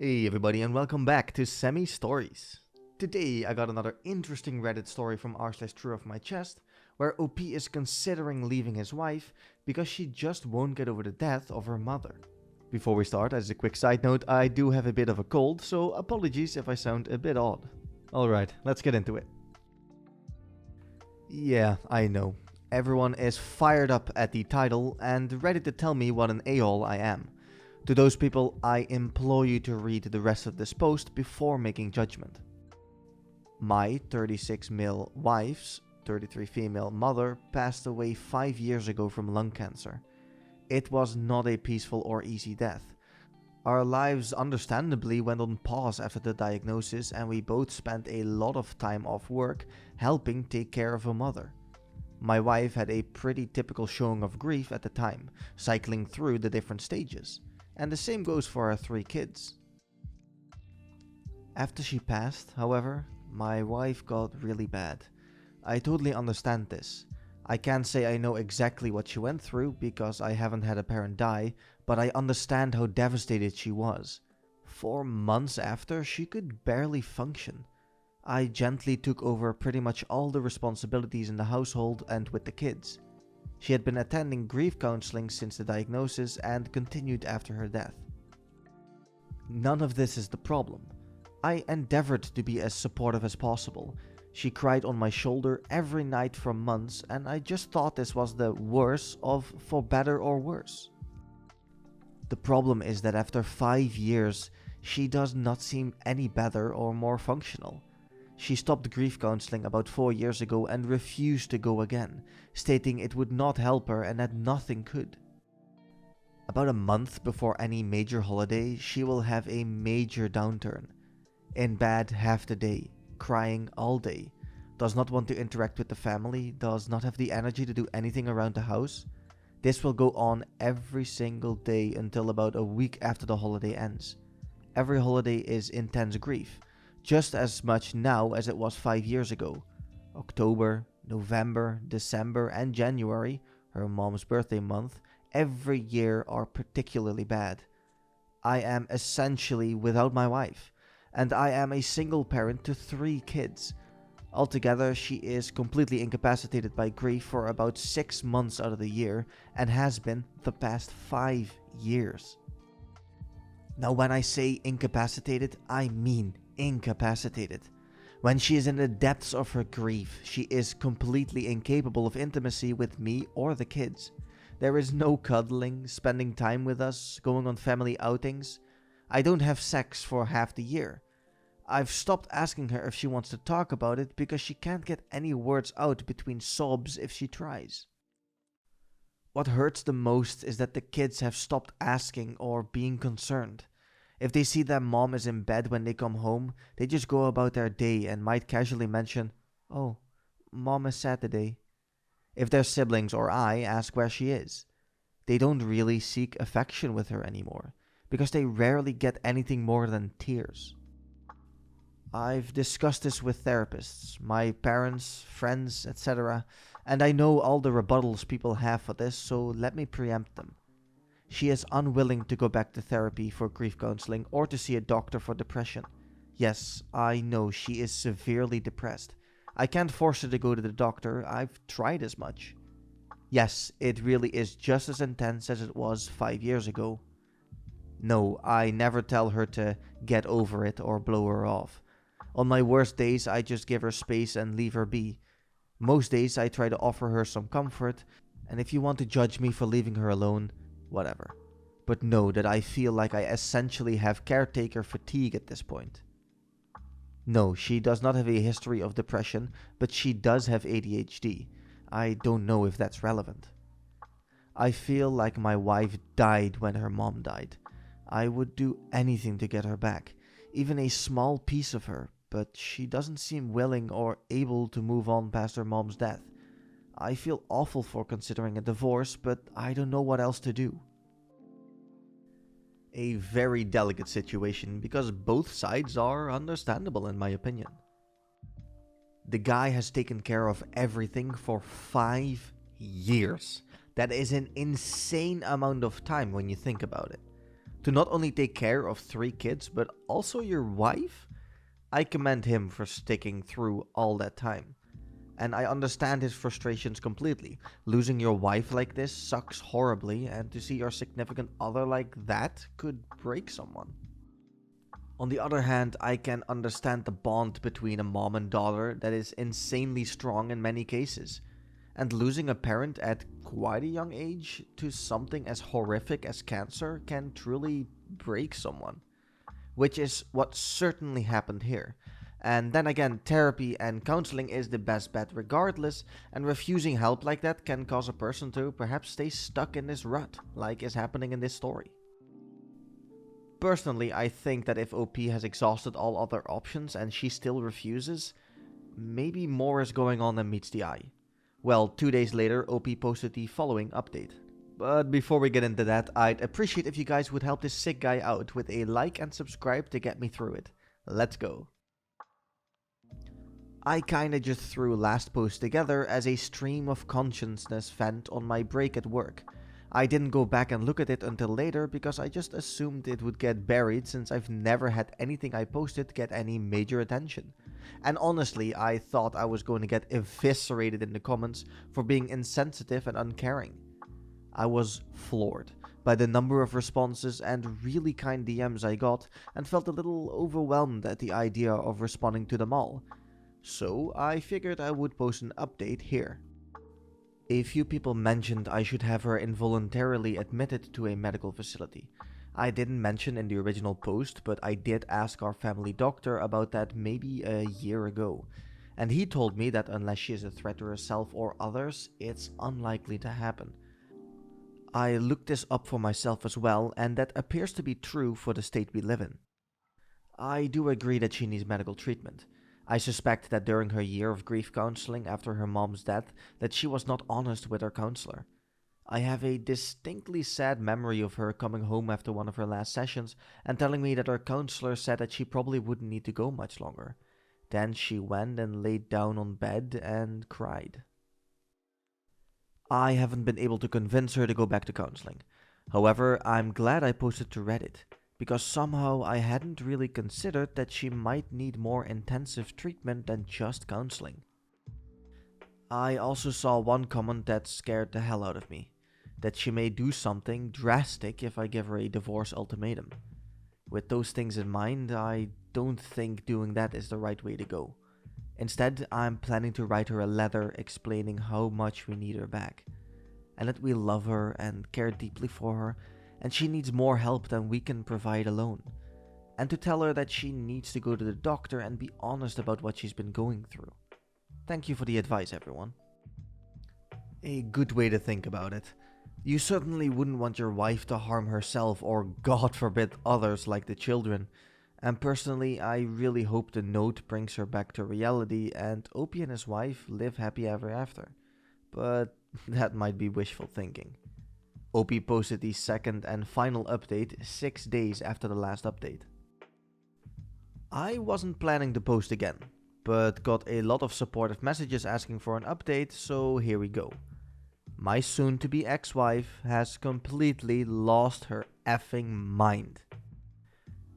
Hey everybody and welcome back to Semi Stories. Today I got another interesting Reddit story from r/TrueOffMyChest where OP is considering leaving his wife because she just won't get over the death of her mother. Before we start, as a quick side note, I do have a bit of a cold, so apologies if I sound a bit odd. Alright, let's get into it. Yeah, I know. Everyone is fired up at the title and ready to tell me what an a-hole I am. To those people, I implore you to read the rest of this post before making judgment. My 36 male wife's 33 female mother passed away 5 years ago from lung cancer. It was not a peaceful or easy death. Our lives understandably went on pause after the diagnosis, and we both spent a lot of time off work helping take care of her mother. My wife had a pretty typical showing of grief at the time, cycling through the different stages. And the same goes for our 3 kids. After she passed, however, my wife got really bad. I totally understand this. I can't say I know exactly what she went through because I haven't had a parent die, but I understand how devastated she was. 4 months after, she could barely function. I gently took over pretty much all the responsibilities in the household and with the kids. She had been attending grief counseling since the diagnosis and continued after her death. None of this is the problem. I endeavored to be as supportive as possible. She cried on my shoulder every night for months, and I just thought this was the worst of for better or worse. The problem is that after 5 years, she does not seem any better or more functional. She stopped grief counseling about 4 years ago and refused to go again, stating it would not help her and that nothing could. About a month before any major holiday, she will have a major downturn. In bed half the day, crying all day, does not want to interact with the family, does not have the energy to do anything around the house. This will go on every single day until about a week after the holiday ends. Every holiday is intense grief. Just as much now as it was 5 years ago. October, November, December, and January, her mom's birthday month, every year are particularly bad. I am essentially without my wife, and I am a single parent to 3 kids. Altogether, she is completely incapacitated by grief for about 6 months out of the year, and has been the past 5 years. Now, when I say incapacitated, I mean incapacitated. When she is in the depths of her grief, she is completely incapable of intimacy with me or the kids. There is no cuddling, spending time with us, going on family outings. I don't have sex for half the year. I've stopped asking her if she wants to talk about it because she can't get any words out between sobs if she tries. What hurts the most is that the kids have stopped asking or being concerned. If they see that mom is in bed when they come home, they just go about their day and might casually mention, "Oh, mom is sad today." If their siblings or I ask where she is, they don't really seek affection with her anymore, because they rarely get anything more than tears. I've discussed this with therapists, my parents, friends, etc., and I know all the rebuttals people have for this, so let me preempt them. She is unwilling to go back to therapy for grief counseling or to see a doctor for depression. Yes, I know she is severely depressed. I can't force her to go to the doctor, I've tried as much. Yes, it really is just as intense as it was 5 years ago. No, I never tell her to get over it or blow her off. On my worst days, I just give her space and leave her be. Most days, I try to offer her some comfort, and if you want to judge me for leaving her alone, whatever. But know that I feel like I essentially have caretaker fatigue at this point. No, she does not have a history of depression, but she does have ADHD. I don't know if that's relevant. I feel like my wife died when her mom died. I would do anything to get her back, even a small piece of her, but she doesn't seem willing or able to move on past her mom's death. I feel awful for considering a divorce, but I don't know what else to do. A very delicate situation because both sides are understandable in my opinion. The guy has taken care of everything for 5 years. That is an insane amount of time when you think about it. To not only take care of 3 kids, but also your wife? I commend him for sticking through all that time. And I understand his frustrations completely. Losing your wife like this sucks horribly, and to see your significant other like that could break someone. On the other hand, I can understand the bond between a mom and daughter that is insanely strong in many cases. And losing a parent at quite a young age to something as horrific as cancer can truly break someone, which is what certainly happened here. And then again, therapy and counseling is the best bet regardless, and refusing help like that can cause a person to perhaps stay stuck in this rut, like is happening in this story. Personally, I think that if OP has exhausted all other options and she still refuses, maybe more is going on than meets the eye. Well, 2 days later, OP posted the following update. But before we get into that, I'd appreciate if you guys would help this sick guy out with a like and subscribe to get me through it. Let's go. I kinda just threw last post together as a stream of consciousness vent on my break at work. I didn't go back and look at it until later because I just assumed it would get buried since I've never had anything I posted get any major attention. And honestly, I thought I was going to get eviscerated in the comments for being insensitive and uncaring. I was floored by the number of responses and really kind DMs I got, and felt a little overwhelmed at the idea of responding to them all. So I figured I would post an update here. A few people mentioned I should have her involuntarily admitted to a medical facility. I didn't mention in the original post, but I did ask our family doctor about that maybe a year ago, and he told me that unless she is a threat to herself or others, it's unlikely to happen. I looked this up for myself as well, and that appears to be true for the state we live in. I do agree that she needs medical treatment. I suspect that during her year of grief counseling after her mom's death, that she was not honest with her counselor. I have a distinctly sad memory of her coming home after one of her last sessions and telling me that her counselor said that she probably wouldn't need to go much longer. Then she went and laid down on bed and cried. I haven't been able to convince her to go back to counseling. However, I'm glad I posted to Reddit, because somehow I hadn't really considered that she might need more intensive treatment than just counseling. I also saw one comment that scared the hell out of me, that she may do something drastic if I give her a divorce ultimatum. With those things in mind, I don't think doing that is the right way to go. Instead, I'm planning to write her a letter explaining how much we need her back, and that we love her and care deeply for her, and she needs more help than we can provide alone, and to tell her that she needs to go to the doctor and be honest about what she's been going through. Thank you for the advice, everyone. A good way to think about it. You certainly wouldn't want your wife to harm herself or, God forbid, others like the children. And personally, I really hope the note brings her back to reality and Opie and his wife live happy ever after. But that might be wishful thinking. Opie posted the second and final update 6 days after the last update. I wasn't planning to post again, but got a lot of supportive messages asking for an update, so here we go. My soon-to-be ex-wife has completely lost her effing mind.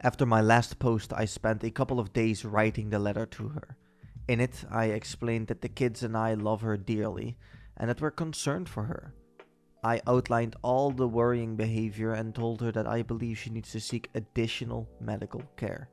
After my last post, I spent a couple of days writing the letter to her. In it, I explained that the kids and I love her dearly, and that we're concerned for her. I outlined all the worrying behavior and told her that I believe she needs to seek additional medical care.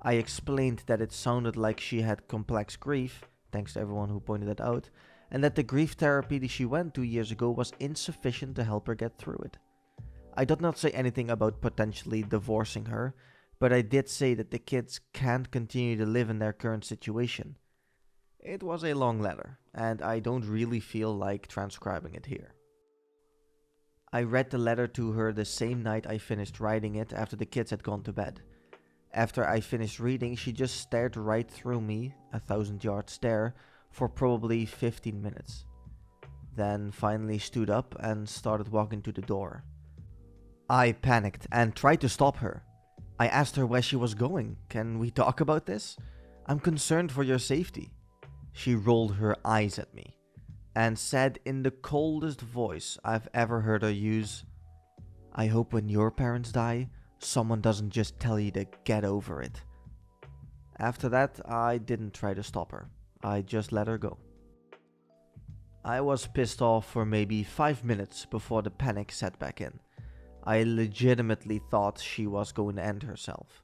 I explained that it sounded like she had complex grief, thanks to everyone who pointed that out, and that the grief therapy that she went 2 years ago was insufficient to help her get through it. I did not say anything about potentially divorcing her, but I did say that the kids can't continue to live in their current situation. It was a long letter, and I don't really feel like transcribing it here. I read the letter to her the same night I finished writing it after the kids had gone to bed. After I finished reading, she just stared right through me, a 1,000-yard stare, for probably 15 minutes. Then finally stood up and started walking to the door. I panicked and tried to stop her. I asked her where she was going. Can we talk about this? I'm concerned for your safety. She rolled her eyes at me and said in the coldest voice I've ever heard her use, I hope when your parents die, someone doesn't just tell you to get over it. After that, I didn't try to stop her. I just let her go. I was pissed off for maybe 5 minutes before the panic set back in. I legitimately thought she was going to end herself.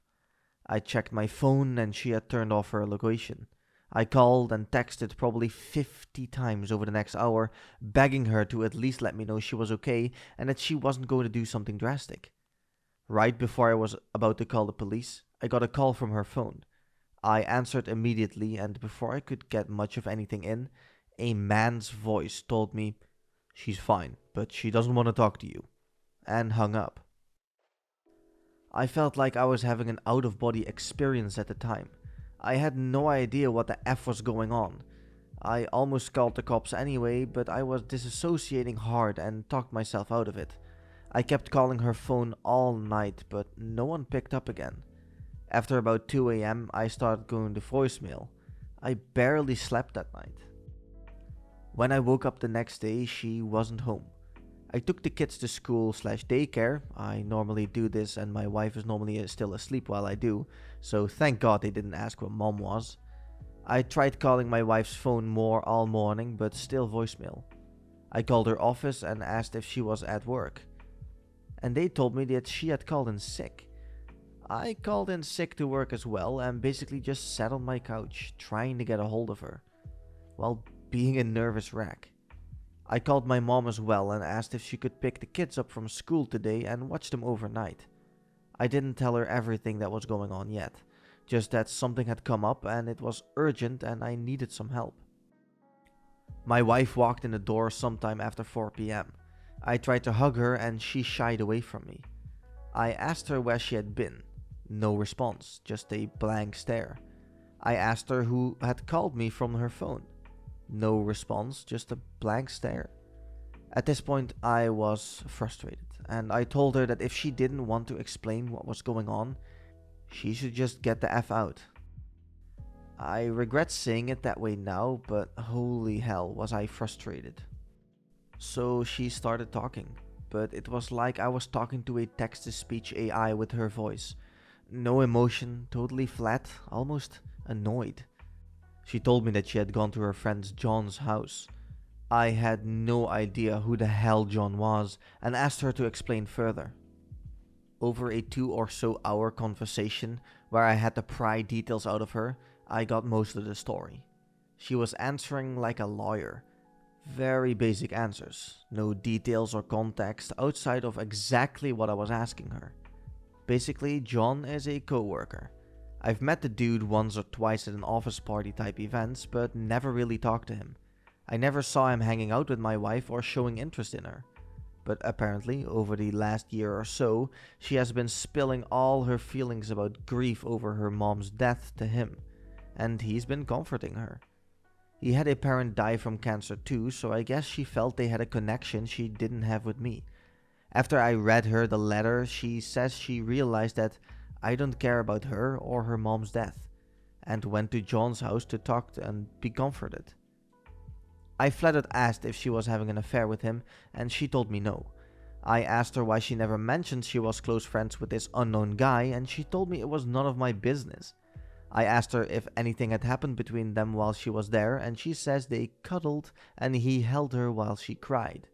I checked my phone and she had turned off her location. I called and texted probably 50 times over the next hour, begging her to at least let me know she was okay and that she wasn't going to do something drastic. Right before I was about to call the police, I got a call from her phone. I answered immediately, and before I could get much of anything in, a man's voice told me, "She's fine, but she doesn't want to talk to you," and hung up. I felt like I was having an out-of-body experience at the time. I had no idea what the F was going on. I almost called the cops anyway, but I was disassociating hard and talked myself out of it. I kept calling her phone all night, but no one picked up again. After about 2 a.m., I started going to voicemail. I barely slept that night. When I woke up the next day, she wasn't home. I took the kids to school/daycare. I normally do this and my wife is normally still asleep while I do, so thank God they didn't ask where mom was. I tried calling my wife's phone more all morning, but still voicemail. I called her office and asked if she was at work, and they told me that she had called in sick. I called in sick to work as well and basically just sat on my couch trying to get a hold of her, while being a nervous wreck. I called my mom as well and asked if she could pick the kids up from school today and watch them overnight. I didn't tell her everything that was going on yet, just that something had come up and it was urgent and I needed some help. My wife walked in the door sometime after 4 p.m. I tried to hug her and she shied away from me. I asked her where she had been. No response, just a blank stare. I asked her who had called me from her phone. No response, just a blank stare. At this point, I was frustrated, and I told her that if she didn't want to explain what was going on, she should just get the F out. I regret saying it that way now, but holy hell was I frustrated. So she started talking, but it was like I was talking to a text-to-speech AI with her voice. No emotion, totally flat, almost annoyed. She told me that she had gone to her friend John's house. I had no idea who the hell John was and asked her to explain further. Over a 2 or so hour conversation where I had to pry details out of her, I got most of the story. She was answering like a lawyer. Very basic answers, no details or context outside of exactly what I was asking her. Basically, John is a co-worker. I've met the dude once or twice at an office party type events, but never really talked to him. I never saw him hanging out with my wife or showing interest in her. But apparently, over the last year or so, she has been spilling all her feelings about grief over her mom's death to him, and he's been comforting her. He had a parent die from cancer too, so I guess she felt they had a connection she didn't have with me. After I read her the letter, she says she realized that I don't care about her or her mom's death, and went to John's house to talk and be comforted. I flat out asked if she was having an affair with him, and she told me no. I asked her why she never mentioned she was close friends with this unknown guy, and she told me it was none of my business. I asked her if anything had happened between them while she was there, and she says they cuddled and he held her while she cried.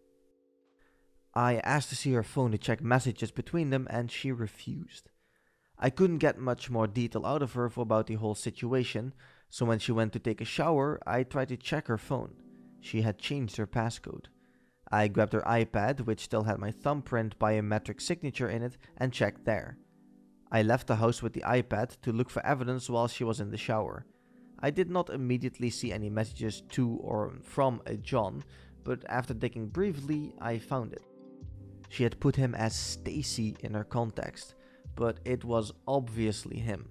I asked to see her phone to check messages between them, and she refused. I couldn't get much more detail out of her about the whole situation, so when she went to take a shower, I tried to check her phone. She had changed her passcode. I grabbed her iPad, which still had my thumbprint biometric signature in it, and checked there. I left the house with the iPad to look for evidence while she was in the shower. I did not immediately see any messages to or from a John, but after digging briefly, I found it. She had put him as Stacy in her contacts, but it was obviously him.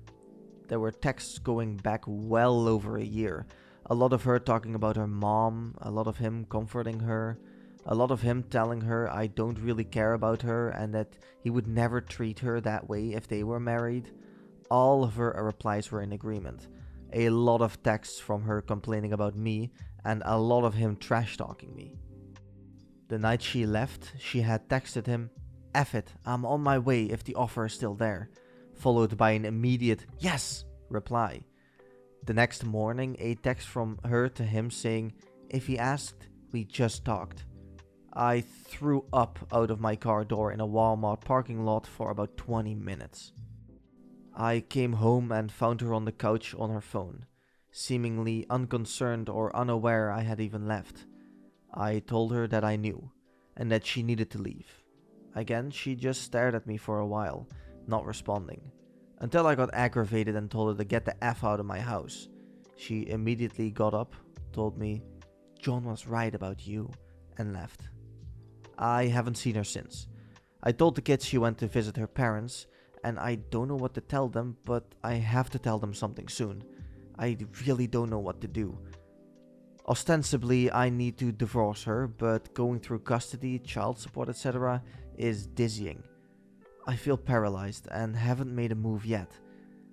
There were texts going back well over a year. A lot of her talking about her mom, a lot of him comforting her, a lot of him telling her I don't really care about her and that he would never treat her that way if they were married. All of her replies were in agreement. A lot of texts from her complaining about me and a lot of him trash talking me. The night she left, she had texted him, F it, I'm on my way if the offer is still there, followed by an immediate yes reply. The next morning, a text from her to him saying, if he asked, we just talked. I threw up out of my car door in a Walmart parking lot for about 20 minutes. I came home and found her on the couch on her phone, seemingly unconcerned or unaware I had even left. I told her that I knew, and that she needed to leave. Again, she just stared at me for a while, not responding, until I got aggravated and told her to get the F out of my house. She immediately got up, told me, John was right about you, and left. I haven't seen her since. I told the kids she went to visit her parents, and I don't know what to tell them, but I have to tell them something soon. I really don't know what to do. Ostensibly, I need to divorce her, but going through custody, child support, etc. is dizzying. I feel paralyzed and haven't made a move yet.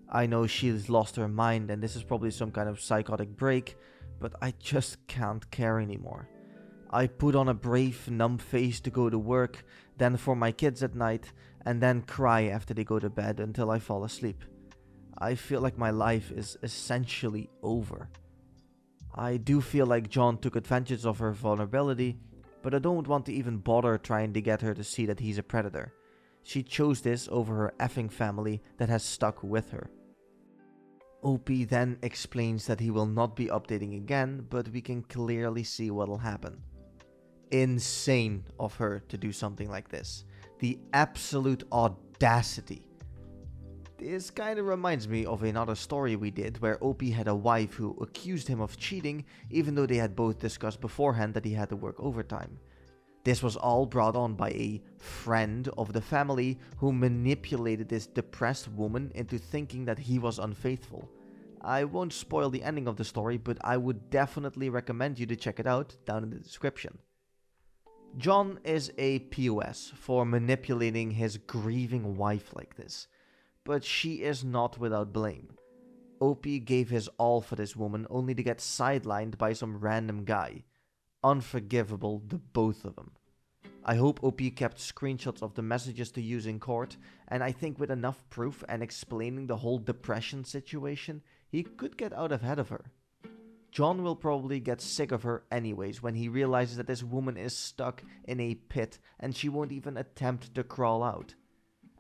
I know she's lost her mind and this is probably some kind of psychotic break, but I just can't care anymore. I put on a brave, numb face to go to work, then for my kids at night, and then cry after they go to bed until I fall asleep. I feel like my life is essentially over. I do feel like John took advantage of her vulnerability, but I don't want to even bother trying to get her to see that he's a predator. She chose this over her effing family that has stuck with her. Opie then explains that he will not be updating again, but we can clearly see what'll happen. Insane of her to do something like this. The absolute audacity. This kind of reminds me of another story we did where Opie had a wife who accused him of cheating even though they had both discussed beforehand that he had to work overtime. This was all brought on by a friend of the family who manipulated this depressed woman into thinking that he was unfaithful. I won't spoil the ending of the story, but I would definitely recommend you to check it out down in the description. John is a POS for manipulating his grieving wife like this, but she is not without blame. Opie gave his all for this woman only to get sidelined by some random guy. Unforgivable, the both of them. I hope Opie kept screenshots of the messages to use in court, and I think with enough proof and explaining the whole depression situation, he could get out ahead of her. John will probably get sick of her anyways when he realizes that this woman is stuck in a pit and she won't even attempt to crawl out.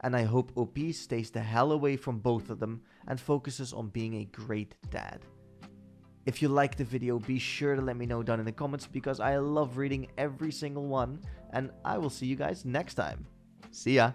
And I hope Opie stays the hell away from both of them and focuses on being a great dad. If you liked the video, be sure to let me know down in the comments because I love reading every single one, and I will see you guys next time. See ya!